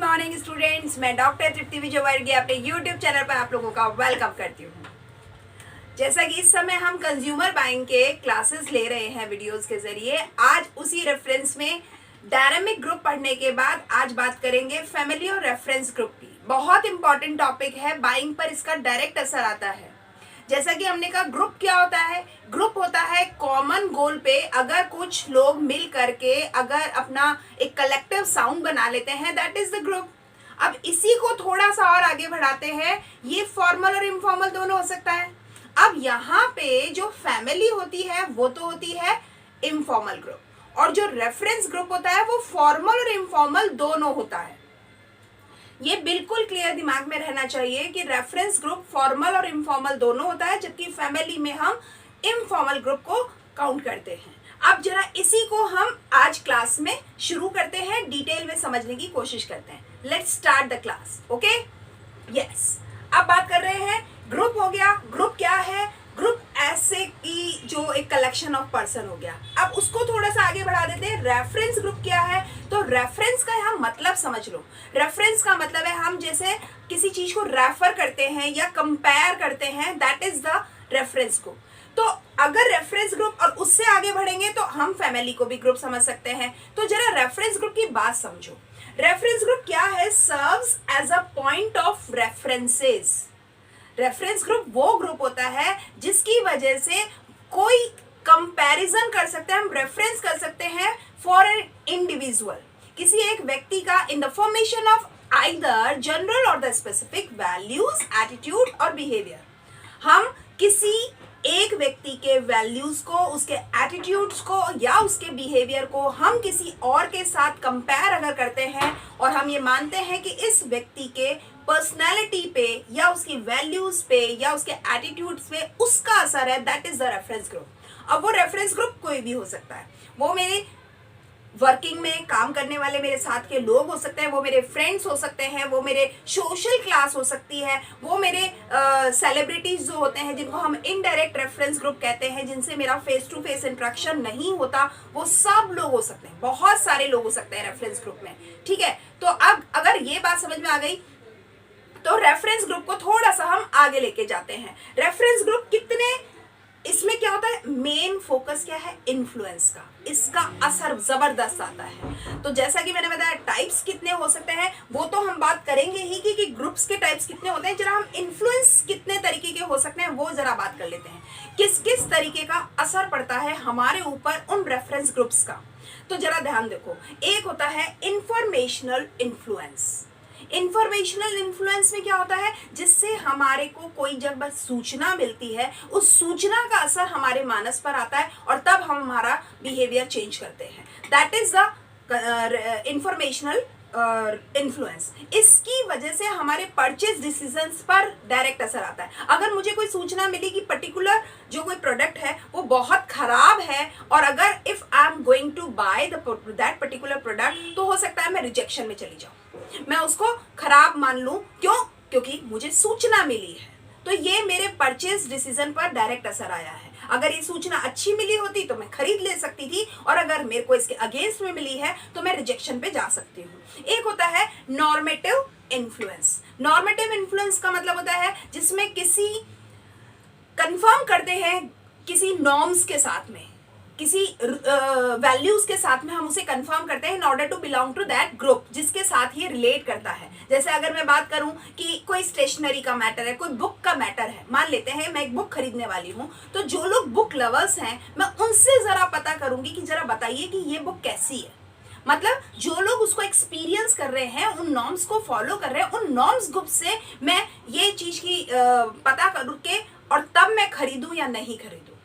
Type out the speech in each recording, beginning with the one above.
Morning students, मैं doctor तृप्ति विजयवर्गीय अपने YouTube channel पर आप लोगों का वेलकम करती हूँ। जैसा कि इस समय हम कंज्यूमर बाइंग के क्लासेस ले रहे हैं वीडियोस के जरिए, आज उसी रेफरेंस में डायनामिक ग्रुप पढ़ने के बाद आज बात करेंगे फैमिली और रेफरेंस ग्रुप की। बहुत इंपॉर्टेंट टॉपिक है, बाइंग पर इसका डायरेक्ट असर आता है। जैसा कि हमने कहा, ग्रुप क्या होता है? ग्रुप होता है कॉमन गोल पे अगर कुछ लोग मिल करके अगर अपना एक कलेक्टिव साउंड बना लेते हैं, दैट इज द ग्रुप। अब इसी को थोड़ा सा और आगे बढ़ाते हैं, ये फॉर्मल और इनफॉर्मल दोनों हो सकता है। अब यहाँ पे जो फैमिली होती है वो तो होती है इनफॉर्मल ग्रुप, और जो रेफरेंस ग्रुप होता है वो फॉर्मल और इनफॉर्मल दोनों होता है। ये बिल्कुल क्लियर दिमाग में रहना चाहिए कि रेफरेंस ग्रुप फॉर्मल और इनफॉर्मल दोनों होता है, जबकि फैमिली में हम इनफॉर्मल ग्रुप को काउंट करते हैं। अब जरा इसी को हम आज क्लास में शुरू करते हैं, डिटेल में समझने की कोशिश करते हैं। Let's start the class. Okay, yes. अब बात कर रहे हैं, ग्रुप हो गया। ग्रुप क्या है? ग्रुप ऐसे की जो एक कलेक्शन ऑफ पर्सन हो गया। अब उसको थोड़ा सा आगे बढ़ा देते हैं, रेफरेंस ग्रुप क्या है? तो रेफरेंस का यहाँ मतलब समझ लो। रेफरेंस का मतलब है हम जैसे किसी चीज को रेफर करते हैं या कंपेयर करते हैं, that is the reference group. तो अगर रेफरेंस ग्रुप और उससे आगे बढ़ेंगे तो हम फैमिली को भी ग्रुप समझ सकते हैं। तो जरा रेफरेंस ग्रुप की बात समझो। रेफरेंस ग्रुप क्या है? Serves as a point of references. Reference group वो ग्रुप होता है जिसकी वजह से कोई कंपैरिजन कर सकते हैं, हम रेफरेंस कर सकते हैं फॉर एन इंडिविजुअल, किसी एक व्यक्ति का, in the formation of either general और द स्पेसिफिक वैल्यूज, एटीट्यूड और बिहेवियर। हम किसी एक व्यक्ति के वैल्यूज को, उसके एटीट्यूड्स को या उसके बिहेवियर को हम किसी और के साथ कंपेयर अगर करते हैं और हम ये मानते हैं कि इस व्यक्ति के पर्सनैलिटी पे या उसकी वैल्यूज पे या उसके एटीट्यूड्स पे उसका असर है, that is the reference group. अब वो रेफरेंस ग्रुप कोई भी हो सकता है। वो मेरे वर्किंग में काम करने वाले मेरे साथ के लोग हो सकते हैं, वो मेरे फ्रेंड्स हो सकते हैं, वो मेरे सोशल क्लास हो सकती है, वो मेरे सेलिब्रिटीज जो होते हैं जिनको हम इनडायरेक्ट रेफरेंस ग्रुप कहते हैं, जिनसे मेरा फेस टू फेस इंटरेक्शन नहीं होता, वो सब लोग हो सकते हैं। बहुत सारे लोग हो सकते हैं रेफरेंस ग्रुप में। ठीक है, तो अब अगर ये बात समझ में आ गई तो रेफरेंस ग्रुप को थोड़ा सा हम आगे लेके जाते हैं। रेफरेंस ग्रुप कितने, इसमें क्या होता है? मेन फोकस क्या है? इन्फ्लुएंस का। इसका असर जबरदस्त आता है। तो जैसा कि मैंने बताया, टाइप्स कितने हो सकते हैं वो तो हम बात करेंगे ही कि ग्रुप्स के टाइप्स कितने होते हैं। जरा हम इन्फ्लुएंस कितने तरीके के हो सकते हैं वो जरा बात कर लेते हैं। किस किस तरीके का असर पड़ता है हमारे ऊपर उन रेफरेंस ग्रुप्स का। तो जरा ध्यान देखो, एक होता है इंफॉर्मेशनल इन्फ्लुएंस। इंफॉर्मेशनल इन्फ्लुएंस में क्या होता है? जिससे हमारे को कोई जब बस सूचना मिलती है, उस सूचना का असर हमारे मानस पर आता है और तब हम हमारा बिहेवियर चेंज करते हैं। That is the informational influence. इसकी वजह से हमारे परचेज डिसीजंस पर डायरेक्ट असर आता है। अगर मुझे कोई सूचना मिली कि पर्टिकुलर जो कोई प्रोडक्ट है वो बहुत खराब है, और अगर if I am going to buy that particular product, तो हो सकता है मैं रिजेक्शन में चली जाऊं, मैं उसको खराब मान लूं। क्यों? क्योंकि मुझे सूचना मिली है। तो ये मेरे परचेज डिसीजन पर डायरेक्ट असर आया है। अगर ये सूचना अच्छी मिली होती तो मैं खरीद ले सकती थी, और अगर मेरे को इसके अगेंस्ट में मिली है तो मैं रिजेक्शन पे जा सकती हूँ। एक होता है नॉर्मेटिव इन्फ्लुएंस। नॉर्मेटिव इन्फ्लुएंस का मतलब होता है जिसमें किसी कंफर्म करते हैं किसी नॉर्म्स के साथ में, किसी वैल्यूज के साथ में हम उसे कंफर्म करते हैं in order to belong to that group, जिसके साथ ये रिलेट करता है। जैसे अगर मैं बात करूं कि कोई स्टेशनरी का मैटर है, कोई बुक का मैटर है, मान लेते हैं मैं एक बुक खरीदने वाली हूं, तो जो लोग बुक लवर्स हैं मैं उनसे जरा पता करूंगी कि जरा बताइए कि ये बुक कैसी है। मतलब जो लोग उसको एक्सपीरियंस कर रहे हैं, उन नॉर्म्स को फॉलो कर रहे हैं, उन नॉर्म्स ग्रुप से मैं ये चीज की पता करके और तब मैं खरीदूं या नहीं खरीदूं।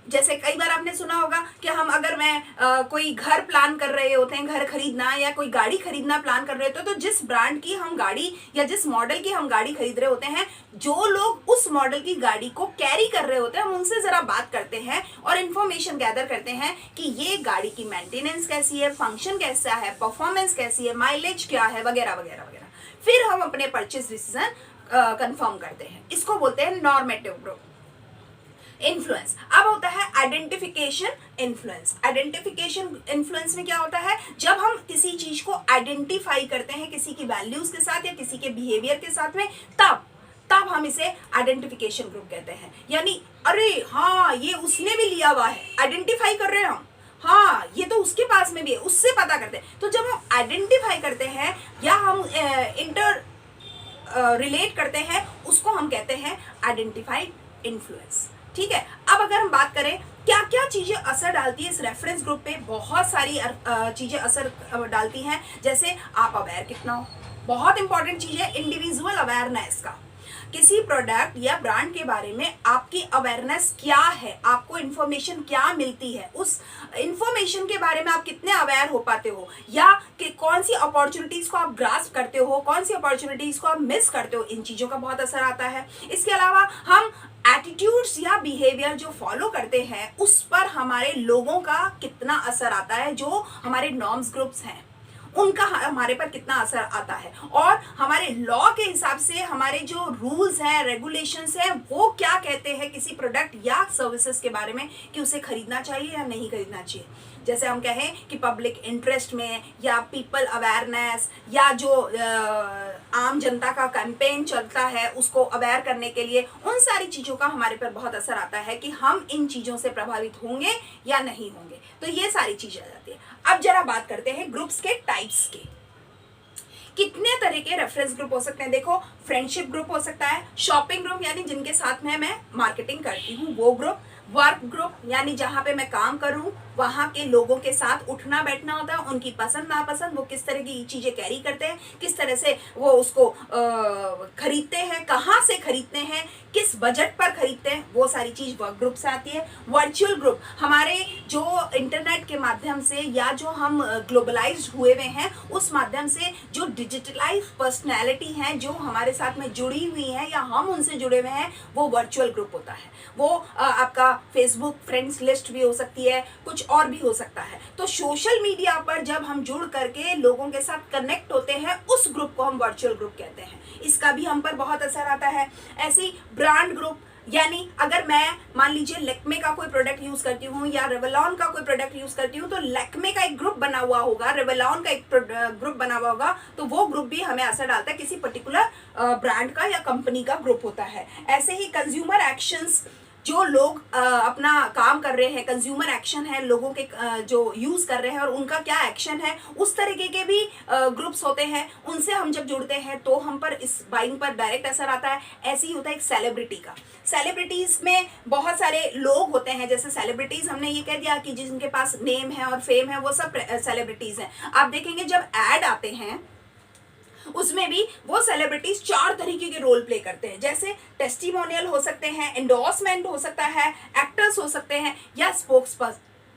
जैसे कई बार आपने सुना होगा कि हम अगर मैं कोई घर प्लान कर रहे होते हैं, घर खरीदना या कोई गाड़ी खरीदना प्लान कर रहे होते हैं, तो जिस ब्रांड की हम गाड़ी या जिस मॉडल की हम गाड़ी खरीद रहे होते हैं, जो लोग उस मॉडल की गाड़ी को कैरी कर रहे होते हैं, हम उनसे जरा बात करते हैं और इन्फॉर्मेशन गैदर करते हैं कि ये गाड़ी की मेंटेनेंस कैसी है, फंक्शन कैसा है, परफॉर्मेंस कैसी है, माइलेज क्या है, वगैरह वगैरह वगैरह। फिर हम अपने परचेज डिसीजन कंफर्म करते हैं। इसको बोलते हैं नॉर्मेटिव ग्रुप। इन्फ्लुएंस। अब होता है आइडेंटिफिकेशन इन्फ्लुएंस। आइडेंटिफिकेशन इन्फ्लुएंस में क्या होता है, जब हम किसी चीज को आइडेंटिफाई करते हैं किसी की वैल्यूज के साथ या किसी के बिहेवियर के साथ में, तब हम इसे आइडेंटिफिकेशन ग्रुप कहते हैं। यानी अरे हाँ ये उसने भी लिया हुआ है, आइडेंटिफाई कर रहे हैं हम, हाँ ये तो उसके पास में भी है, उससे पता करते हैं। तो जब हम आइडेंटिफाई करते हैं या हम इंटर रिलेट करते हैं, उसको हम कहते हैं आइडेंटिफाइड इन्फ्लुएंस। ठीक है, अब अगर हम बात करें क्या क्या चीजें असर डालती है इस रेफरेंस ग्रुप पे, बहुत सारी चीजें असर डालती हैं। जैसे आप अवेयर कितना हो, बहुत इंपॉर्टेंट चीज है इंडिविजुअल अवेयरनेस का। किसी प्रोडक्ट या ब्रांड के बारे में आपकी अवेयरनेस क्या है, आपको इंफॉर्मेशन क्या मिलती है, उस इंफॉर्मेशन के बारे में आप कितने अवेयर हो पाते हो, या कि कौन सी अपॉर्चुनिटीज को आप ग्रास्प करते हो, कौन सी अपॉर्चुनिटीज को आप मिस करते हो, इन चीजों का बहुत असर आता है। इसके अलावा हम एटीट्यूड्स या बिहेवियर जो फॉलो करते हैं उस पर हमारे लोगों का कितना असर आता है, जो हमारे नॉर्म्स ग्रुप्स हैं उनका हमारे पर कितना असर आता है, और हमारे लॉ के हिसाब से हमारे जो रूल्स हैं रेगुलेशंस हैं वो क्या कहते हैं किसी प्रोडक्ट या सर्विसेज के बारे में कि उसे खरीदना चाहिए या नहीं खरीदना चाहिए। जैसे हम कहें कि पब्लिक इंटरेस्ट में या पीपल अवेयरनेस या जो आम जनता का कैंपेन चलता है उसको अवेयर करने के लिए, उन सारी चीज़ों का हमारे पर बहुत असर आता है कि हम इन चीज़ों से प्रभावित होंगे या नहीं होंगे। तो ये सारी चीज़ें आ जाती है। अब जरा बात करते हैं ग्रुप्स के टाइप्स के। कितने तरह के रेफरेंस ग्रुप हो सकते हैं। देखो, फ्रेंडशिप ग्रुप हो सकता है, शॉपिंग ग्रुप यानी जिनके साथ में मैं मार्केटिंग करती हूँ वो ग्रुप, वर्क ग्रुप यानी जहाँ पे मैं काम करूँ वहाँ के लोगों के साथ उठना बैठना होता है, उनकी पसंद नापसंद, वो किस तरह की चीज़ें कैरी करते हैं, किस तरह से वो उसको खरीदते हैं, कहाँ से खरीदते हैं, किस बजट पर खरीदते हैं, वो सारी चीज़ वर्क ग्रुप से आती है। वर्चुअल ग्रुप हमारे जो इंटरनेट के माध्यम से या जो हम ग्लोबलाइज्ड हुए हुए हैं उस माध्यम से जो डिजिटलाइज पर्सनैलिटी हैं जो हमारे साथ में जुड़ी हुई हैं या हम उनसे जुड़े हुए हैं, वो वर्चुअल ग्रुप होता है। वो आपका फेसबुक फ्रेंड्स लिस्ट भी हो सकती है, कुछ और भी हो सकता है। तो सोशल मीडिया पर जब हम जुड़ करके लोगों के साथ कनेक्ट होते हैं उस ग्रुप को हम वर्चुअल ग्रुप कहते हैं। इसका भी हम पर बहुत असर आता है। ऐसे ही ब्रांड ग्रुप, यानी अगर मैं मान लीजिए लैक्मे का कोई प्रोडक्ट यूज करती हूँ या रेवलॉन का कोई प्रोडक्ट यूज करती हूँ तो लैक्मे का एक ग्रुप बना हुआ होगा, रेवलॉन का एक ग्रुप बना हुआ होगा, तो वो ग्रुप भी हमें असर डालता है। किसी पर्टिकुलर ब्रांड का या कंपनी का ग्रुप होता है। ऐसे ही कंज्यूमर एक्शंस, जो लोग अपना काम कर रहे हैं, कंज्यूमर एक्शन है, लोगों के जो यूज कर रहे हैं और उनका क्या एक्शन है, उस तरीके के भी ग्रुप्स होते हैं। उनसे हम जब जुड़ते हैं तो हम पर इस बाइंग पर डायरेक्ट असर आता है। ऐसे ही होता है एक सेलिब्रिटी का। सेलिब्रिटीज में बहुत सारे लोग होते हैं। जैसे सेलिब्रिटीज हमने ये कह दिया कि जिनके पास नेम है और फेम है वो सब सेलिब्रिटीज हैं। आप देखेंगे जब एड आते हैं उसमें भी वो सेलिब्रिटीज 4 तरीके के रोल प्ले करते हैं। जैसे टेस्टिमोनियल हो सकते हैं, एंडोर्समेंट हो सकता है, एक्टर्स हो सकते हैं या स्पोक्स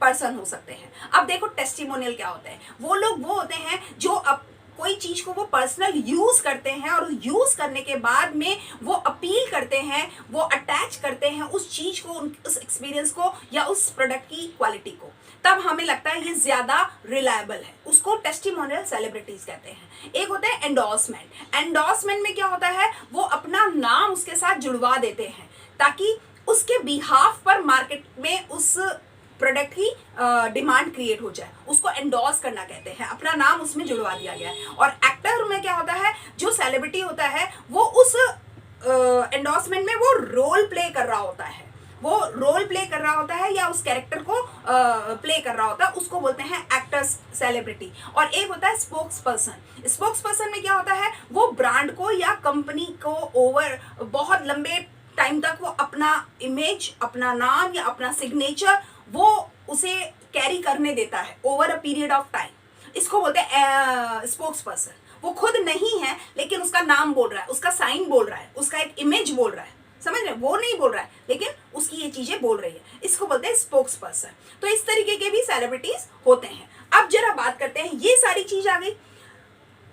पर्सन हो सकते हैं। अब देखो टेस्टिमोनियल क्या होते हैं, वो लोग वो होते हैं जो कोई चीज को वो पर्सनल यूज करते हैं और यूज करने के बाद में वो अपील करते हैं, वो अटैच करते हैं उस चीज को, उस एक्सपीरियंस को या उस प्रोडक्ट की क्वालिटी को। तब हमें लगता है ये ज्यादा रिलायबल है, उसको टेस्टिमोनियल सेलिब्रिटीज कहते हैं। एक होता है एंडोर्समेंट। एंडोर्समेंट में क्या होता है, वो अपना नाम उसके साथ जुड़वा देते हैं ताकि उसके बिहाफ पर मार्केट में उस प्रोडक्ट की डिमांड क्रिएट हो जाए, उसको एंडोर्स करना कहते हैं। अपना नाम उसमें जुड़वा दिया गया है। और एक्टर में क्या होता है, जो सेलिब्रिटी होता है वो उस एंडोर्समेंट में वो रोल प्ले कर रहा होता है, वो रोल प्ले कर रहा होता है या उस कैरेक्टर को प्ले कर रहा होता है, उसको बोलते हैं एक्टर्स सेलिब्रिटी। और एक होता है स्पोक्स पर्सन। स्पोक्स पर्सन में क्या होता है, वो ब्रांड को या कंपनी को ओवर बहुत लंबे टाइम तक वो अपना इमेज, अपना नाम या अपना सिग्नेचर वो उसे कैरी करने देता है over a period of time. इसको बोलते हैं स्पोक्स पर्सन। वो खुद नहीं है लेकिन उसका नाम बोल रहा है, उसका साइन बोल रहा है, उसका एक इमेज बोल रहा है, समझ रहे, वो नहीं बोल रहा है लेकिन उसकी ये चीजें बोल रही है, इसको बोलते हैं स्पोक्स पर्सन। तो इस तरीके के भी सेलिब्रिटीज होते हैं। अब जरा बात करते हैं, ये सारी चीज आ गई।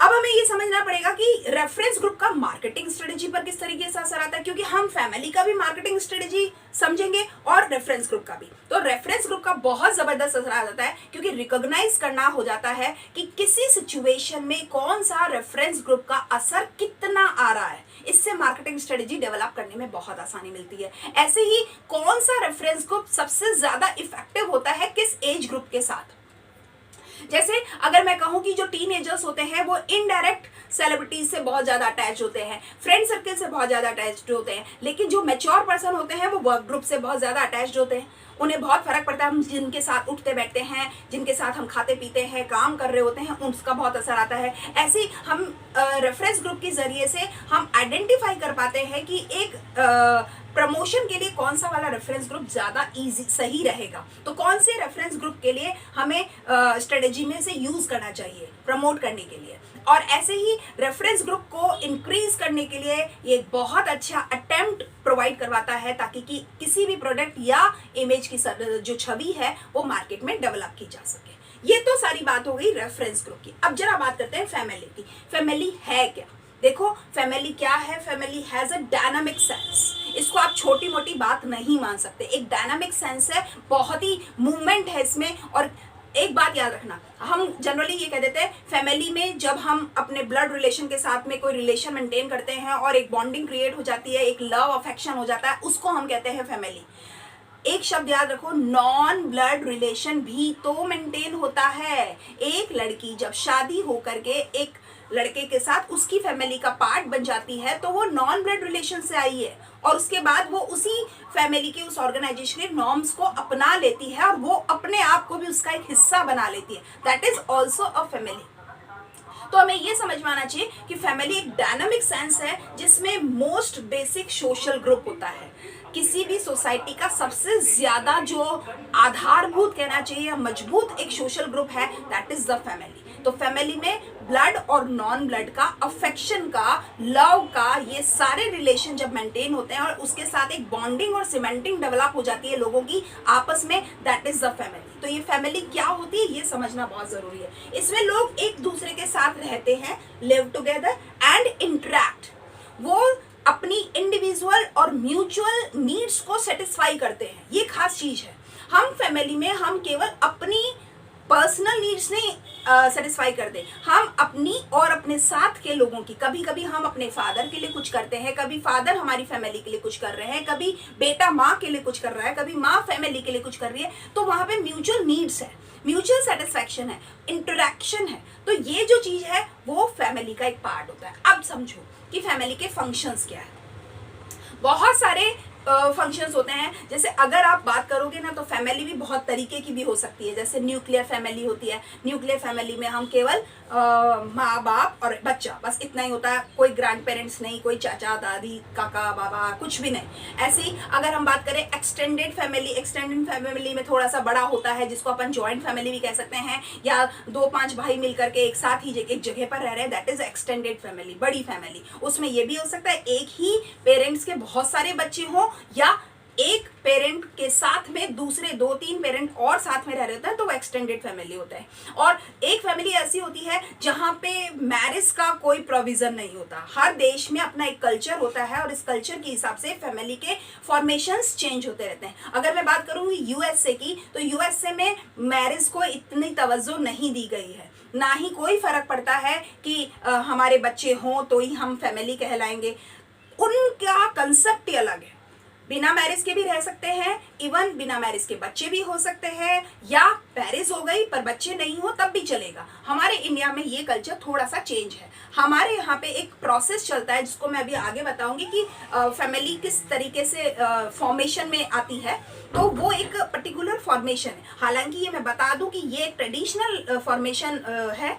अब हमें ये ये समझना पड़ेगा कि रेफरेंस ग्रुप का मार्केटिंग स्ट्रेटेजी पर किस तरीके से असर आता है, क्योंकि हम फैमिली का भी मार्केटिंग स्ट्रेटेजी समझेंगे और रेफरेंस ग्रुप का भी। तो रेफरेंस ग्रुप का बहुत जबरदस्त असर आ जाता है, क्योंकि रिकॉग्नाइज करना हो जाता है कि किसी सिचुएशन में कौन सा रेफरेंस ग्रुप का असर कितना आ रहा है। इससे मार्केटिंग स्ट्रेटेजी डेवलप करने में बहुत आसानी मिलती है। ऐसे ही कौन सा रेफरेंस ग्रुप सबसे ज्यादा इफेक्टिव होता है किस एज ग्रुप के साथ। जैसे अगर मैं कहूं कि जो टीनेजर्स होते हैं वो इनडायरेक्ट सेलिब्रिटीज से बहुत ज्यादा अटैच होते हैं, फ्रेंड सर्कल से बहुत ज्यादा अटैच्ड होते हैं, लेकिन जो मैच्योर पर्सन होते हैं वो वर्क ग्रुप से बहुत ज्यादा अटैच्ड होते हैं। उन्हें बहुत फर्क पड़ता है हम जिनके साथ उठते बैठते हैं, जिनके साथ हम खाते पीते हैं, काम कर रहे होते हैं, उसका बहुत असर आता है। ऐसे ही हम रेफरेंस ग्रुप के जरिए से हम आइडेंटिफाई कर पाते हैं कि एक प्रमोशन के लिए कौन सा वाला रेफरेंस ग्रुप ज्यादा इजी सही रहेगा, तो कौन से रेफरेंस ग्रुप के लिए हमें स्ट्रेटेजी में से यूज करना चाहिए प्रमोट करने के लिए। और ऐसे ही रेफरेंस ग्रुप को इंक्रीज करने के लिए ये एक बहुत अच्छा अटेम्प्ट प्रोवाइड करवाता है, ताकि कि किसी भी प्रोडक्ट या इमेज की जो छवि है वो मार्केट में डेवलप की जा सके। ये तो सारी बात हो गई रेफरेंस ग्रुप की। अब जरा बात करते हैं फैमिली की। फैमिली है क्या? देखो फैमिली क्या है, family has a dynamic sense. इसको आप छोटी मोटी बात नहीं मान सकते, एक डायनामिक सेंस है, बहुत ही मूवमेंट है इसमें। और एक बात याद रखना, हम जनरली ये कह देते हैं फैमिली में जब हम अपने ब्लड रिलेशन के साथ में कोई रिलेशन मेंटेन करते हैं और एक बॉन्डिंग क्रिएट हो जाती है, एक लव अफेक्शन हो जाता है, उसको हम कहते हैं फैमिली। एक शब्द याद रखो, नॉन ब्लड रिलेशन भी तो मेंटेन होता है। एक लड़की जब शादी होकर के एक लड़के के साथ उसकी फैमिली का पार्ट बन जाती है तो वो नॉन ब्लड रिलेशन से आई है, और उसके बाद वो उसी फैमिली के उस ऑर्गेनाइजेशन के नॉर्म्स को अपना लेती है और वो अपने आप को भी उसका एक हिस्सा बना लेती है। That is also a family. तो हमें ये समझ में आना चाहिए कि फैमिली एक डायनामिक सेंस है जिसमें मोस्ट बेसिक सोशल ग्रुप होता है। किसी भी सोसाइटी का सबसे ज्यादा जो आधारभूत कहना चाहिए मजबूत एक सोशल ग्रुप है, दैट इज द फैमिली। तो फैमिली में ब्लड और नॉन ब्लड का, अफेक्शन का, लव का, ये सारे रिलेशन जब मेंटेन होते हैं और उसके साथ एक बॉन्डिंग और सीमेंटिंग डेवलप हो जाती है लोगों की आपस में, दैट इज द फैमिली। तो ये फैमिली क्या होती है ये समझना बहुत जरूरी है। इसमें लोग एक दूसरे के साथ रहते हैं, लिव टुगेदर एंड इंटरैक्ट। वो अपनी इंडिविजुअल और म्यूचुअल नीड्स को सेटिस्फाई करते हैं, ये खास चीज है। हम फैमिली में हम केवल अपनी पर्सनल नीड्स नहीं सेटिस्फाई करते, हम अपनी और अपने साथ के लोगों की, कभी कभी हम अपने फादर के लिए कुछ करते हैं, कभी फादर हमारी फैमिली के लिए कुछ कर रहे हैं, कभी बेटा माँ के लिए कुछ कर रहा है, कभी माँ फैमिली के लिए कुछ कर रही है। तो वहां पे म्यूचुअल नीड्स है, म्यूचुअल सेटिस्फैक्शन है, इंटरेक्शन है। तो ये जो चीज है वो फैमिली का एक पार्ट होता है। अब समझो कि फैमिली के फंक्शंस क्या है। बहुत सारे फंक्शंस होते हैं। जैसे अगर आप बात करोगे ना तो फैमिली भी बहुत तरीके की भी हो सकती है। जैसे न्यूक्लियर फैमिली होती है, न्यूक्लियर फैमिली में हम केवल माँ बाप और बच्चा, बस इतना ही होता है, कोई ग्रैंड पेरेंट्स नहीं, कोई चाचा दादी काका बाबा कुछ भी नहीं। ऐसे ही अगर हम बात करें एक्सटेंडेड फैमिली, एक्सटेंडेड फैमिली में थोड़ा सा बड़ा होता है जिसको अपन जॉइंट फैमिली भी कह सकते हैं, या 2-5 भाई मिलकर के एक साथ ही एक जगह पर रह रहे हैं, दैट इज एक्सटेंडेड फैमिली, बड़ी फैमिली। उसमें यह भी हो सकता है एक ही पेरेंट्स के बहुत सारे बच्चे हों, या एक पेरेंट के साथ में दूसरे 2-3 पेरेंट और साथ में रह रहे होते हैं, तो वो एक्सटेंडेड फैमिली होता है। और एक फैमिली ऐसी होती है जहां पे मैरिज का कोई प्रोविजन नहीं होता। हर देश में अपना एक कल्चर होता है और इस कल्चर के हिसाब से फैमिली के फॉर्मेशंस चेंज होते रहते हैं। अगर मैं बात करूंगी यूएसए की, तो यूएसए में मैरिज को इतनी तवज्जो नहीं दी गई है, ना ही कोई फर्क पड़ता है कि हमारे बच्चे हों तो ही हम फैमिली कहलाएंगे। उनका कंसेप्ट ही अलग है। बिना मैरिज के भी रह सकते हैं, इवन बिना मैरिज के बच्चे भी हो सकते हैं, या मैरिज हो गई पर बच्चे नहीं हो तब भी चलेगा। हमारे इंडिया में ये कल्चर थोड़ा सा चेंज है। हमारे यहाँ पे एक प्रोसेस चलता है जिसको मैं अभी आगे बताऊंगी कि फैमिली किस तरीके से फॉर्मेशन में आती है। तो वो एक पर्टिकुलर फॉर्मेशन है। हालांकि ये मैं बता दूं कि ये एक ट्रेडिशनल फॉर्मेशन है।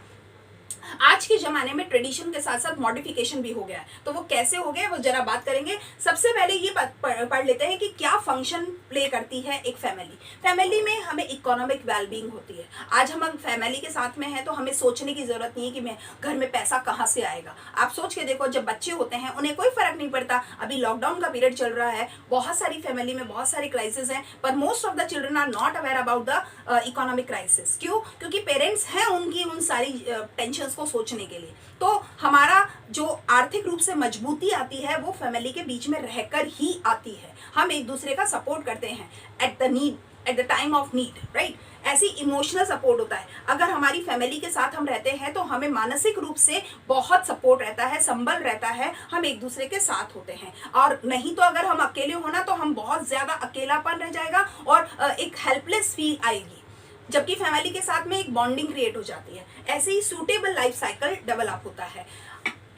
आज के जमाने में ट्रेडिशन के साथ साथ मॉडिफिकेशन भी हो गया है। तो वो कैसे हो गया वो जरा बात करेंगे। सबसे पहले ये पढ़ लेते हैं कि क्या फंक्शन प्ले करती है एक फैमिली। फैमिली में हमें इकोनॉमिक वेलबींग होती है। आज हम फैमिली के साथ में हैं तो हमें सोचने की जरूरत नहीं है कि मैं घर में पैसा कहाँ से आएगा। आप सोच के देखो, जब बच्चे होते हैं उन्हें कोई फर्क नहीं पड़ता। अभी लॉकडाउन का पीरियड चल रहा है, बहुत सारी फैमिली में बहुत सारी क्राइसिस हैं, पर most of the children are not aware about the economic crisis. क्यों? क्योंकि पेरेंट्स हैं, उनकी उन सारी टेंशन को को सोचने के लिए। तो हमारा जो आर्थिक रूप से मजबूती आती है वो फैमिली के बीच में रहकर ही आती है। हम एक दूसरे का सपोर्ट करते हैं at the time of need, right. ऐसी इमोशनल सपोर्ट होता है। अगर हमारी फैमिली के साथ हम रहते हैं तो हमें मानसिक रूप से बहुत सपोर्ट रहता है, संबल रहता है, हम एक दूसरे के साथ होते हैं। और नहीं तो अगर हम अकेले होना तो हम बहुत ज्यादा अकेलापन रह जाएगा और एक हेल्पलेस फील आएगी, जबकि फैमिली के साथ में एक बॉन्डिंग क्रिएट हो जाती है। ऐसे ही सूटेबल लाइफ साइकिल डेवलप होता है।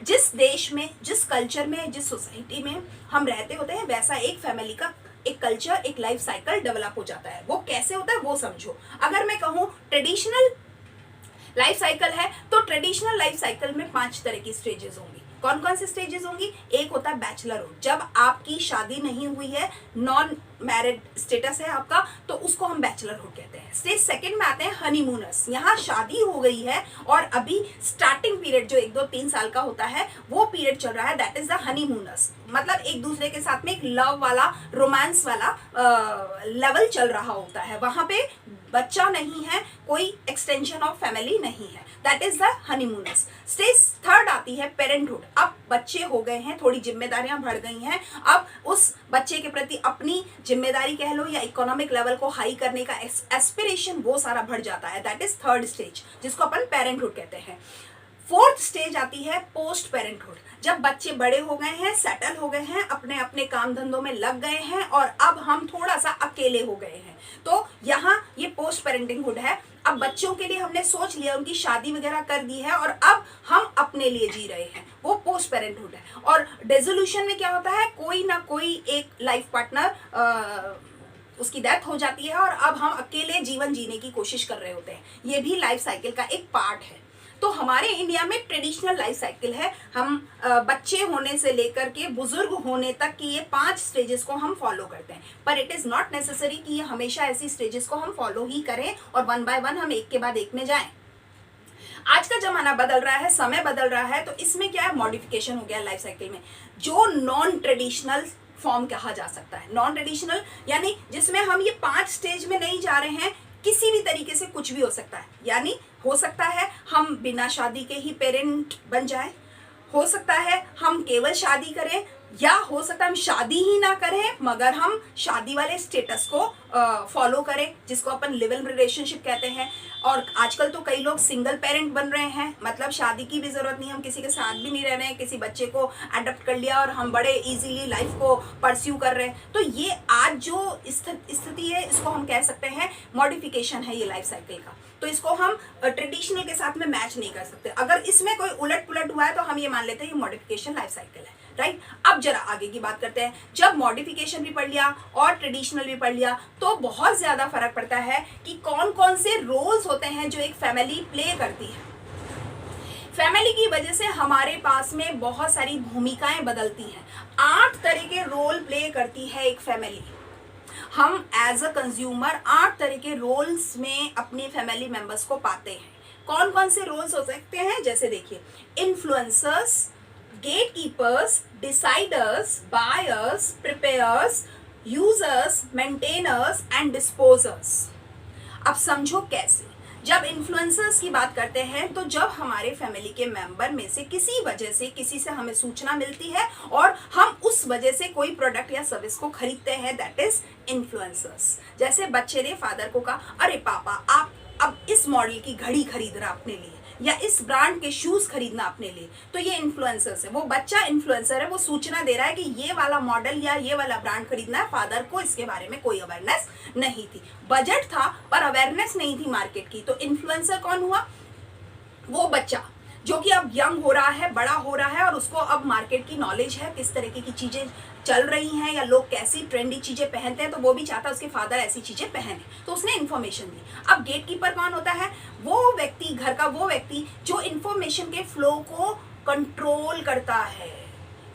जिस देश में, जिस कल्चर में, जिस सोसाइटी में हम रहते होते हैं, वैसा एक फैमिली का एक कल्चर, एक लाइफ साइकिल डेवलप हो जाता है। वो कैसे होता है वो समझो। अगर मैं कहूँ ट्रेडिशनल लाइफ साइकिल है तो ट्रेडिशनल लाइफ साइकिल में 5 तरह की स्टेजेस होंगी। कौन कौन से स्टेजेस होंगी? एक होता है बैचलरहुड, जब आपकी शादी नहीं हुई है, नॉन मैरिड स्टेटस है आपका, तो उसको हम बैचलरहुड कहते हैं। स्टेज सेकंड में आते हैं हनीमूनर्स, यहाँ शादी हो गई है और अभी स्टार्टिंग पीरियड जो 1, 2, 3 साल का होता है वो पीरियड चल रहा है, दैट इज द हनीमूनर्स। मतलब एक दूसरे के साथ में एक लव वाला, रोमांस वाला लेवल चल रहा होता है। वहां पे बच्चा नहीं है, कोई एक्सटेंशन ऑफ फैमिली नहीं है, that is the honeymooners. Stage third आती है पेरेंटहुड। अब बच्चे हो गए हैं, थोड़ी जिम्मेदारियां बढ़ गई हैं, अब उस बच्चे के प्रति अपनी जिम्मेदारी कह लो या इकोनॉमिक लेवल को हाई करने का एस्पिरेशन वो सारा बढ़ जाता है, दैट इज थर्ड स्टेज, जिसको अपन पेरेंटहुड कहते हैं। फोर्थ स्टेज आती है पोस्ट पेरेंटहुड, जब बच्चे बड़े हो गए हैं, सेटल हो गए हैं, अपने अपने काम धंधों में लग गए हैं और अब हम थोड़ा सा अकेले हो गए हैं, तो यहाँ ये पोस्ट पेरेंटिंगहुड है। अब बच्चों के लिए हमने सोच लिया, उनकी शादी वगैरह कर दी है और अब हम अपने लिए जी रहे हैं, वो पोस्ट पेरेंटहुड है। और डिसोल्यूशन में क्या होता है, कोई ना कोई एक लाइफ पार्टनर उसकी डेथ हो जाती है और अब हम अकेले जीवन जीने की कोशिश कर रहे होते हैं। ये भी लाइफ साइकिल का एक पार्ट है। तो हमारे इंडिया में ट्रेडिशनल लाइफ साइकिल है, हम बच्चे होने से लेकर के बुजुर्ग होने तक की ये 5 स्टेजेस को हम फॉलो करते हैं। पर इट इज नॉट नेसेसरी कि ये हमेशा ऐसी स्टेजेस को हम फॉलो ही करें और 1 बाय 1 हम एक के बाद एक में जाएं। आज का जमाना बदल रहा है, समय बदल रहा है, तो इसमें क्या है, मॉडिफिकेशन हो गया लाइफ साइकिल में, जो नॉन ट्रेडिशनल फॉर्म कहा जा सकता है। नॉन ट्रेडिशनल यानी जिसमें हम ये 5 स्टेज में नहीं जा रहे हैं, किसी भी तरीके से कुछ भी हो सकता है। यानी हो सकता है हम बिना शादी के ही पेरेंट बन जाएं, हो सकता है हम केवल शादी करें, या हो सकता है हम शादी ही ना करें मगर हम शादी वाले स्टेटस को फॉलो करें, जिसको अपन लिव इन रिलेशनशिप कहते हैं। और आजकल तो कई लोग सिंगल पेरेंट बन रहे हैं, मतलब शादी की भी जरूरत नहीं, हम किसी के साथ भी नहीं रह रहे हैं, किसी बच्चे को अडॉप्ट कर लिया और हम बड़े इजीली लाइफ को परस्यू कर रहे हैं। तो ये आज जो स्थिति है, इसको हम कह सकते हैं मॉडिफिकेशन है ये लाइफ साइकिल का। तो इसको हम ट्रेडिशनल के साथ में मैच नहीं कर सकते। अगर इसमें कोई उलट पुलट हुआ है तो हम ये मान लेते हैं ये मॉडिफिकेशन लाइफ साइकिल है, राइट। अब जरा आगे की बात करते हैं। जब मॉडिफिकेशन भी पढ़ लिया और ट्रेडिशनल भी पढ़ लिया तो बहुत ज्यादा फर्क पड़ता है कि कौन कौन से रोल्स होते हैं जो एक फैमिली प्ले करती है। फैमिली की वजह से हमारे पास में बहुत सारी भूमिकाएं बदलती हैं। 8 तरह के रोल प्ले करती है एक फैमिली। हम एज अ कंज्यूमर 8 तरह के रोल्स में अपनी फैमिली मेंबर्स को पाते हैं। कौन कौन से रोल्स हो सकते हैं, जैसे देखिए, influencers, gatekeepers, deciders, buyers, preparers, users, maintainers and disposers. अब समझो कैसे। जब इन्फ्लुएंसर्स की बात करते हैं तो जब हमारे फैमिली के मेंबर में से किसी वजह से किसी से हमें सूचना मिलती है और हम उस वजह से कोई प्रोडक्ट या सर्विस को खरीदते हैं, दैट इज इन्फ्लुएंसर्स। जैसे बच्चे ने फादर को कहा, अरे पापा आप अब इस मॉडल की घड़ी खरीद रहा अपने लिए या इस ब्रांड के शूज खरीदना अपने लिए, तो ये इन्फ्लुएंसर्स है। वो बच्चा इन्फ्लुएंसर है, वो सूचना दे रहा है कि ये वाला मॉडल या ये वाला ब्रांड खरीदना है। फादर को इसके बारे में कोई अवेयरनेस नहीं थी, बजट था पर अवेयरनेस नहीं थी मार्केट की। तो इन्फ्लुएंसर कौन हुआ? वो बच्चा जो कि अब यंग हो रहा है, बड़ा हो रहा है और उसको अब मार्केट की नॉलेज है, किस तरीके की चीजें चल रही हैं या लोग कैसी ट्रेंडी चीजें पहनते हैं, तो वो भी चाहता है उसके फादर ऐसी चीजें पहने, तो उसने इन्फॉर्मेशन दी। अब गेटकीपर कौन होता है? वो व्यक्ति, घर का वो व्यक्ति जो इन्फॉर्मेशन के फ्लो को कंट्रोल करता है।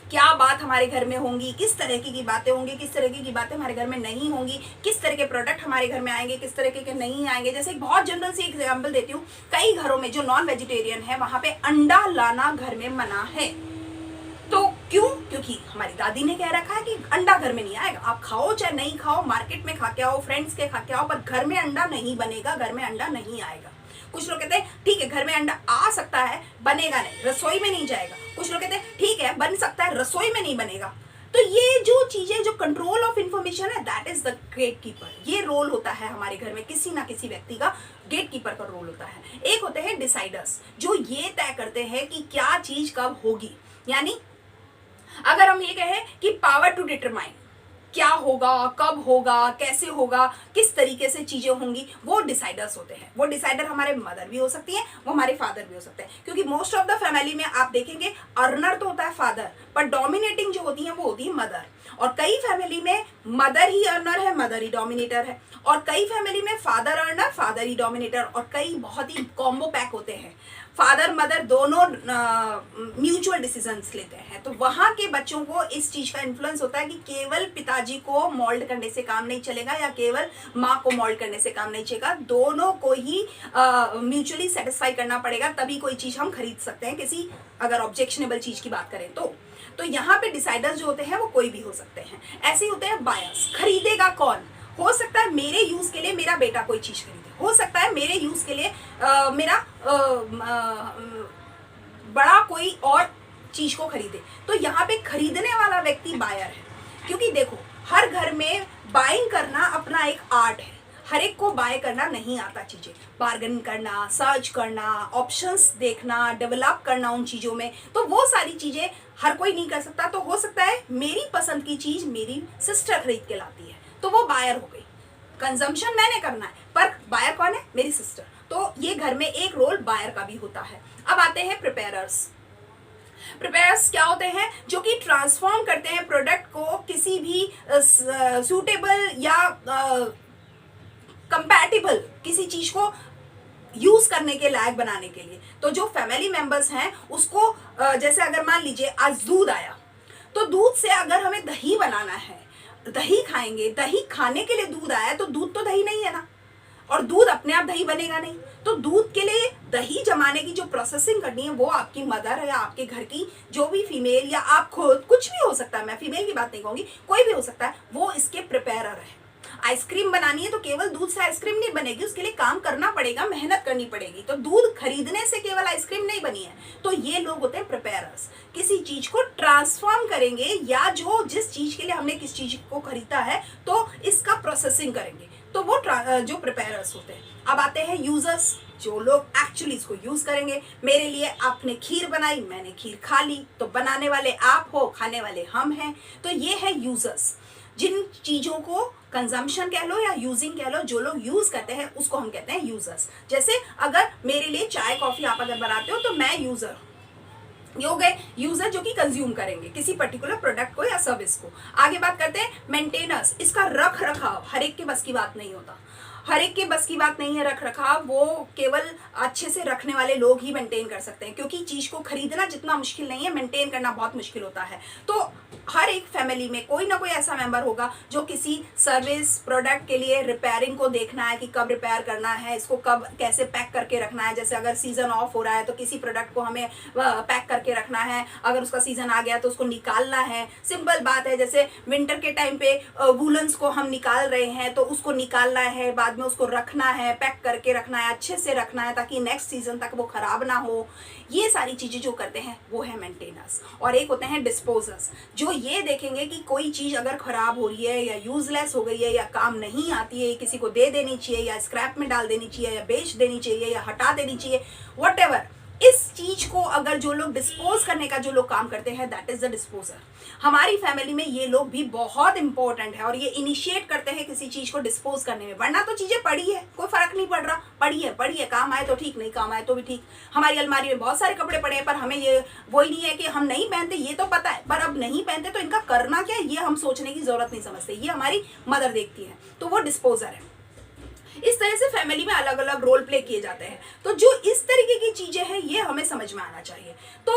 क्या बात हमारे घर में होंगी, किस तरह की बातें होंगी, किस तरह की बातें हमारे घर में नहीं होंगी, किस तरह के प्रोडक्ट हमारे घर में आएंगे, किस तरह के नहीं आएंगे। जैसे एक बहुत जनरल सी एग्जांपल देती हूँ, कई घरों में जो नॉन वेजिटेरियन है वहां पे अंडा लाना घर में मना है। तो क्यों? क्योंकि हमारी दादी ने कह रखा है कि अंडा घर में नहीं आएगा, आप खाओ चाहे नहीं खाओ, मार्केट में खा के आओ, फ्रेंड्स के खा के आओ, पर घर में अंडा नहीं बनेगा, घर में अंडा नहीं आएगा। कुछ लोग कहते हैं ठीक है घर में अंडा आ सकता है, बनेगा नहीं, रसोई में नहीं जाएगा। कुछ लोग कहते हैं ठीक है बन सकता है, रसोई में नहीं बनेगा। तो ये जो चीजें, जो कंट्रोल ऑफ इंफॉर्मेशन है, that is the gatekeeper. ये रोल होता है हमारे घर में, किसी ना किसी व्यक्ति का गेट कीपर का रोल होता है। एक होते हैं डिसाइडर्स, जो ये तय करते हैं कि क्या चीज कब होगी। यानी अगर हम ये कहें कि पावर टू डिटरमाइन, क्या होगा, कब होगा, कैसे होगा, किस तरीके से चीजें होंगी, वो डिसाइडर्स होते हैं। वो डिसाइडर हमारे मदर भी हो सकती है, वो हमारे फादर भी हो सकते हैं। क्योंकि मोस्ट ऑफ द फैमिली में आप देखेंगे अर्नर तो होता है फादर, पर डोमिनेटिंग जो होती है वो होती है मदर। और कई फैमिली में मदर ही अर्नर है, मदर ही डोमिनेटर है। और कई फैमिली में फादर अर्नर, फादर ही डोमिनेटर। और कई बहुत ही कॉम्बो पैक होते हैं, फादर मदर दोनों म्यूचुअल डिसीजंस लेते हैं। तो वहां के बच्चों को इस चीज का इन्फ्लुएंस होता है कि केवल पिताजी को मोल्ड करने से काम नहीं चलेगा या केवल माँ को मोल्ड करने से काम नहीं चलेगा, दोनों को ही म्यूचुअली सेटिस्फाई करना पड़ेगा, तभी कोई चीज हम खरीद सकते हैं, किसी अगर ऑब्जेक्शनेबल चीज की बात करें तो यहाँ पे डिसाइडर्स जो होते हैं वो कोई भी हो सकते हैं। ऐसे ही होते हैं बायर्स। खरीदेगा कौन? हो सकता है मेरे यूज के लिए मेरा बेटा कोई चीज खरीदे, हो सकता है मेरे यूज के लिए मेरा बड़ा कोई और चीज को खरीदे। तो यहाँ पे खरीदने वाला व्यक्ति बायर है। क्योंकि देखो, हर घर में बाइंग करना अपना एक आर्ट है। हर एक को बाय करना नहीं आता, चीजें बार्गेन करना, सर्च करना, ऑप्शंस देखना, डेवलप करना उन चीजों में, तो वो सारी चीजें हर कोई नहीं कर सकता। तो हो सकता है मेरी पसंद की चीज मेरी सिस्टर खरीद के लाती है, तो वो बायर हो गई। कंजम्पशन मैंने करना है, पर बायर कौन है? मेरी सिस्टर। तो ये घर में एक रोल बायर का भी होता है। अब आते हैं प्रिपेयरर्स। प्रिपेयर्स क्या होते हैं? जो कि ट्रांसफॉर्म करते हैं प्रोडक्ट को किसी भी सूटेबल या कंपैटिबल किसी चीज को यूज करने के लायक बनाने के लिए। तो जो फैमिली मेंबर्स हैं उसको जैसे अगर मान लीजिए आज दूध आया, तो दूध से अगर हमें दही बनाना है, दही खाएंगे, दही खाने के लिए दूध आया, तो दूध तो दही नहीं है ना, और दूध अपने आप दही बनेगा नहीं। तो दूध के लिए दही जमाने की जो प्रोसेसिंग करनी है वो आपकी मदर या आपके घर की जो भी फीमेल या आप खुद, कुछ भी हो सकता है, मैं फीमेल की बात नहीं कहूंगी, कोई भी हो सकता है, वो इसके प्रिपेयरर है। आइसक्रीम बनानी है तो केवल दूध से आइसक्रीम नहीं बनेगी, उसके लिए काम करना पड़ेगा, मेहनत करनी पड़ेगी। तो दूध खरीदने से केवल आइसक्रीम नहीं बनी है। तो ये लोग होते हैं प्रिपेयरर्स, किसी चीज को ट्रांसफॉर्म करेंगे, या जो जिस चीज के लिए हमने किस चीज को खरीदा है तो इसका प्रोसेसिंग करेंगे, तो वो जो प्रिपेयरर्स होते हैं। अब आते हैं यूजर्स, जो लोग एक्चुअली इसको यूज करेंगे। मेरे लिए आपने खीर बनाई, मैंने खीर खा ली, तो बनाने वाले आप हो, खाने वाले हम हैं। तो ये है यूजर्स, जिन चीजों को कंजम्पशन कह लो या यूजिंग कह लो, जो लोग यूज करते हैं उसको हम कहते हैं यूजर्स। जैसे अगर मेरे लिए चाय कॉफी आप अगर बनाते हो तो मैं यूजर, ये हो गए यूजर जो कि कंज्यूम करेंगे किसी पर्टिकुलर प्रोडक्ट को या सर्विस को। आगे बात करते हैं मेंटेनेंस, इसका रख रखाव हर एक के बस की बात नहीं होता, हर एक के बस की बात नहीं है रख रखाव, वो केवल अच्छे से रखने वाले लोग ही मेंटेन कर सकते हैं। क्योंकि चीज को खरीदना जितना मुश्किल नहीं है, मेंटेन करना बहुत मुश्किल होता है। तो हर एक फैमिली में कोई ना कोई ऐसा मेंबर होगा जो किसी सर्विस प्रोडक्ट के लिए रिपेयरिंग को देखना है कि कब रिपेयर करना है, इसको कब कैसे पैक करके रखना है। जैसे अगर सीजन ऑफ हो रहा है तो किसी प्रोडक्ट को हमें पैक करके रखना है, अगर उसका सीजन आ गया तो उसको निकालना है। सिंपल बात है, जैसे विंटर के टाइम पे वूलन्स को हम निकाल रहे हैं तो उसको निकालना है, बाद में उसको रखना है, पैक करके रखना है, अच्छे से रखना है ताकि नेक्स्ट सीजन तक वो खराब ना हो। ये सारी चीजें जो करते हैं वो है मेंटेनर्स। और एक होते हैं डिस्पोजर्स, जो ये देखेंगे कि कोई चीज अगर खराब हो रही है या यूजलेस हो गई है या काम नहीं आती है, किसी को दे देनी चाहिए या स्क्रैप में डाल देनी चाहिए या बेच देनी चाहिए या हटा देनी चाहिए, व्हाटएवर, इस चीज को अगर जो लोग डिस्पोज करने का जो लोग काम करते हैं, दैट इज द डिस्पोजर। हमारी फैमिली में ये लोग भी बहुत इंपॉर्टेंट है और ये इनिशिएट करते हैं किसी चीज को डिस्पोज करने में। वरना तो चीजें पड़ी है, कोई फर्क नहीं पड़ रहा, पड़ी है, काम आए तो ठीक, नहीं काम आए तो भी ठीक। हमारी अलमारी में बहुत सारे कपड़े पड़े हैं, पर हमें ये वही नहीं है कि हम नहीं पहनते, ये तो पता है, पर अब नहीं पहनते तो इनका करना क्या है ये हम सोचने की जरूरत नहीं समझते। ये हमारी मदर देखती है, तो वो डिस्पोजर है। इस तरह से फैमिली में अलग अलग रोल प्ले किए जाते हैं। तो जो इस तरीके की चीजें हैं ये हमें समझ में आना चाहिए। तो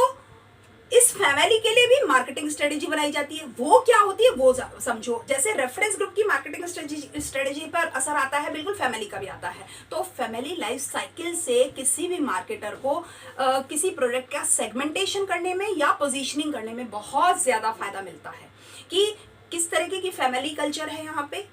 इस फैमिली के लिए भी मार्केटिंग स्ट्रेटेजी बनाई जाती है। वो क्या होती है वो समझो। जैसे रेफरेंस ग्रुप की मार्केटिंग स्ट्रेटेजी पर असर आता है, बिल्कुल फैमिली का भी आता है। तो फैमिली लाइफ साइकिल से किसी भी मार्केटर को किसी प्रोडक्ट का सेगमेंटेशन करने में या पोजीशनिंग करने में बहुत ज्यादा फायदा मिलता है कि किस तरीके की फैमिली कल्चर है यहाँ पे,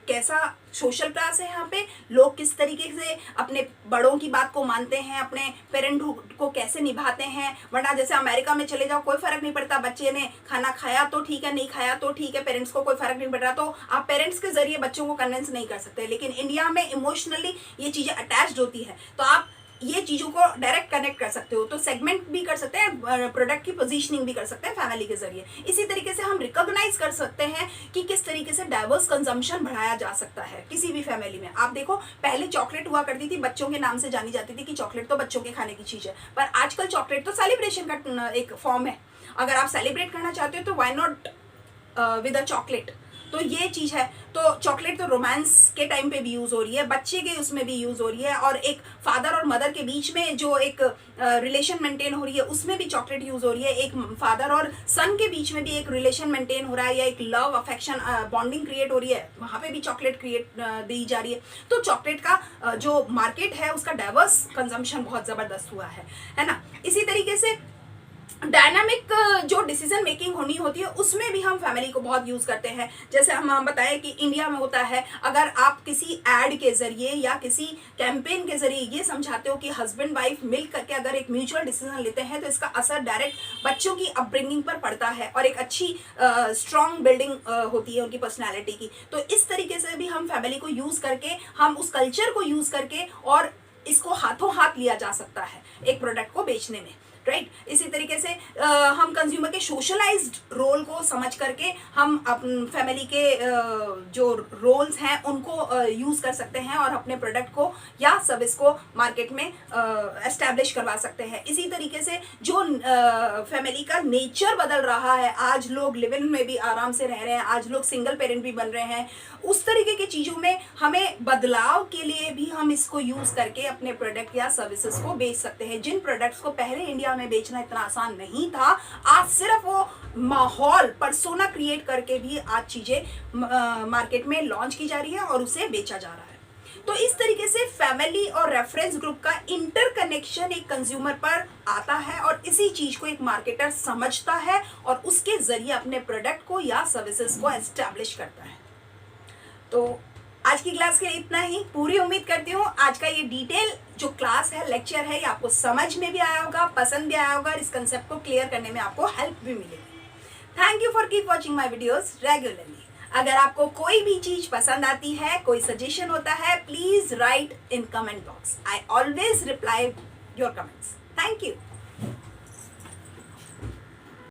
कैसा सोशल क्लास है यहाँ पे, लोग किस तरीके से अपने बड़ों की बात को मानते हैं, अपने पेरेंटहुड को कैसे निभाते हैं। वरना जैसे अमेरिका में चले जाओ, कोई फर्क नहीं पड़ता, बच्चे ने खाना खाया तो ठीक है, नहीं खाया तो ठीक है, पेरेंट्स को कोई फर्क नहीं पड़ रहा, तो आप पेरेंट्स के जरिए बच्चों को कन्विंस नहीं कर सकते। लेकिन इंडिया में इमोशनली ये चीज़ें अटैच्ड होती है, तो आप ये चीज़ों को डायरेक्ट कनेक्ट कर सकते हो, तो सेगमेंट भी कर सकते हैं, प्रोडक्ट की पोजीशनिंग भी कर सकते हैं फैमिली के जरिए। इसी तरीके से हम रिकॉग्नाइज कर सकते हैं कि किस तरीके से डाइवर्स कंजम्पशन बढ़ाया जा सकता है किसी भी फैमिली में। आप देखो, पहले चॉकलेट हुआ करती थी, बच्चों के नाम से जानी जाती थी कि चॉकलेट तो बच्चों के खाने की चीज़ है, पर आजकल चॉकलेट तो सेलिब्रेशन का एक फॉर्म है। अगर आप सेलिब्रेट करना चाहते हो तो why not with a chocolate. तो ये चीज़ है, तो चॉकलेट तो रोमांस के टाइम पे भी यूज़ हो रही है, बच्चे के उसमें भी यूज़ हो रही है, और एक फादर और मदर के बीच में जो एक रिलेशन मेंटेन हो रही है उसमें भी चॉकलेट यूज़ हो रही है। एक फादर और सन के बीच में भी एक रिलेशन मेंटेन हो रहा है, या एक लव अफेक्शन बॉन्डिंग क्रिएट हो रही है, वहाँ पे भी चॉकलेट दी जा रही है। तो चॉकलेट का जो मार्केट है उसका डाइवर्स कंजम्पशन बहुत ज़बरदस्त हुआ है ना। इसी तरीके से डायनामिक जो डिसीजन मेकिंग होनी होती है उसमें भी हम फैमिली को बहुत यूज़ करते हैं। जैसे हम बताएं कि इंडिया में होता है, अगर आप किसी एड के ज़रिए या किसी कैंपेन के ज़रिए ये समझाते हो कि हस्बैंड वाइफ मिल करके अगर एक म्यूचुअल डिसीजन लेते हैं तो इसका असर डायरेक्ट बच्चों की अपब्रिंगिंग पर पड़ता है, और एक अच्छी स्ट्रॉन्ग बिल्डिंग होती है उनकी पर्सनैलिटी की। तो इस तरीके से भी हम फैमिली को यूज़ करके, हम उस कल्चर को यूज़ करके, और इसको हाथों हाथ लिया जा सकता है एक प्रोडक्ट को बेचने में, राइट। इसी तरीके से हम कंज्यूमर के सोशलाइज्ड रोल को समझ करके हम अपन फैमिली के जो रोल्स हैं उनको यूज़ कर सकते हैं, और अपने प्रोडक्ट को या सर्विस को मार्केट में एस्टैब्लिश करवा सकते हैं। इसी तरीके से जो फैमिली का नेचर बदल रहा है, आज लोग लिव इन में भी आराम से रह रहे हैं, आज लोग सिंगल पेरेंट भी बन रहे हैं, उस तरीके की चीज़ों में हमें बदलाव के लिए भी हम इसको यूज़ करके अपने प्रोडक्ट या सर्विसेज को बेच सकते हैं। जिन प्रोडक्ट्स को पहले इंडिया में बेचना इतना आसान नहीं था, आज सिर्फ वो माहौल पर्सोना क्रिएट करके भी आज चीज़ें मार्केट में लॉन्च की जा रही है और उसे बेचा जा रहा है। तो इस तरीके से फैमिली और रेफरेंस ग्रुप का इंटरकनेक्शन एक कंज्यूमर पर आता है, और इसी चीज को एक मार्केटर समझता है और उसके जरिए अपने प्रोडक्ट को या सर्विसेज को एस्टैब्लिश करता है। तो आज की क्लास के लिए इतना ही। पूरी उम्मीद करती हूँ आज का ये डिटेल जो क्लास है, लेक्चर है, ये आपको समझ में भी आया होगा, पसंद भी आया होगा, और इस कंसेप्ट को क्लियर करने में आपको हेल्प भी मिलेगी। Thank you for keep watching my videos regularly. अगर आपको कोई भी चीज पसंद आती है, कोई सजेशन होता है, please right in comment box. I always reply your comments. Thank you.